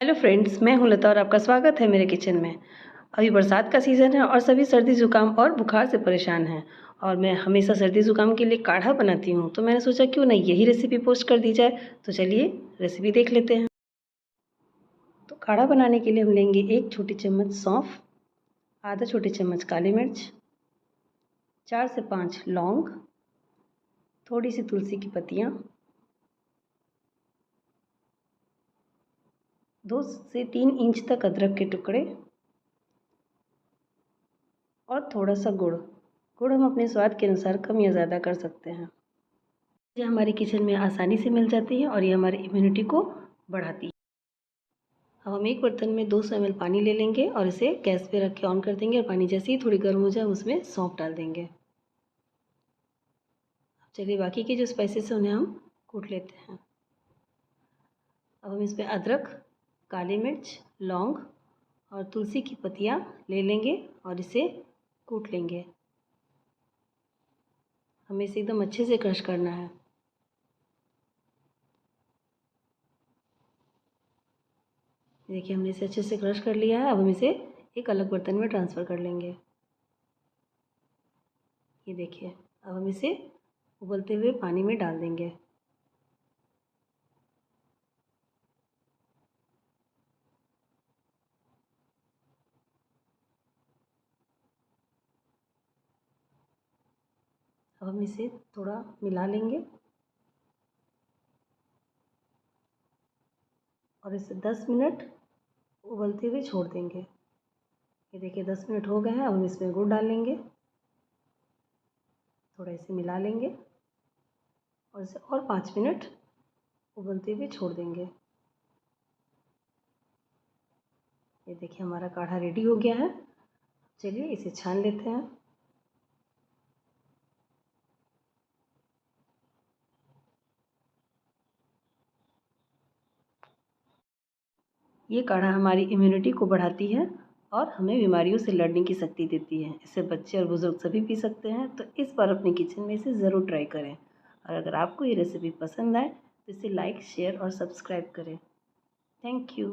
Hello friends, मैं हूं लता और आपका स्वागत है मेरे किचन में। अभी बरसात का सीज़न है और सभी सर्दी ज़ुकाम और बुखार से परेशान हैं। और मैं हमेशा सर्दी ज़ुकाम के लिए काढ़ा बनाती हूं, तो मैंने सोचा क्यों ना यही रेसिपी पोस्ट कर दी जाए। तो चलिए रेसिपी देख लेते हैं। तो काढ़ा बनाने के लिए हम लेंगे 1 छोटी चम्मच सौंफ, आधा छोटी चम्मच काली मिर्च, 4 से 5 लौंग, थोड़ी सी तुलसी की पत्तियाँ, 2 से 3 इंच तक अदरक के टुकड़े और थोड़ा सा गुड़। गुड़ हम अपने स्वाद के अनुसार कम या ज़्यादा कर सकते हैं। ये हमारे किचन में आसानी से मिल जाती है और ये हमारी इम्यूनिटी को बढ़ाती है। अब हम एक बर्तन में 200 ml पानी ले लेंगे और इसे गैस पे रख के ऑन कर देंगे और पानी जैसे ही थोड़ी गर्म हो जाए उसमें सौंफ डाल देंगे। अब चलिए बाकी के जो स्पाइसेस हैं उन्हें हम कूट लेते हैं। अब हम इसमें अदरक, काली मिर्च, लौंग और तुलसी की पत्तियाँ ले लेंगे और इसे कूट लेंगे। हमें इसे एकदम अच्छे से क्रश करना है। देखिए हमने इसे अच्छे से क्रश कर लिया है। अब हम इसे एक अलग बर्तन में ट्रांसफ़र कर लेंगे। ये देखिए, अब हम इसे उबलते हुए पानी में डाल देंगे। अब हम इसे थोड़ा मिला लेंगे और इसे 10 मिनट उबलते हुए छोड़ देंगे। ये देखिए 10 मिनट हो गए हैं। अब हम इसमें गुड़ डाल लेंगे, थोड़ा इसे मिला लेंगे और इसे और 5 मिनट उबलते हुए छोड़ देंगे। ये देखिए हमारा काढ़ा रेडी हो गया है। चलिए इसे छान लेते हैं। ये काढ़ा हमारी इम्यूनिटी को बढ़ाती है और हमें बीमारियों से लड़ने की शक्ति देती है। इसे बच्चे और बुज़ुर्ग सभी पी सकते हैं। तो इस बार अपने किचन में इसे ज़रूर ट्राई करें। और अगर आपको ये रेसिपी पसंद आए तो इसे लाइक, शेयर और सब्सक्राइब करें। Thank you.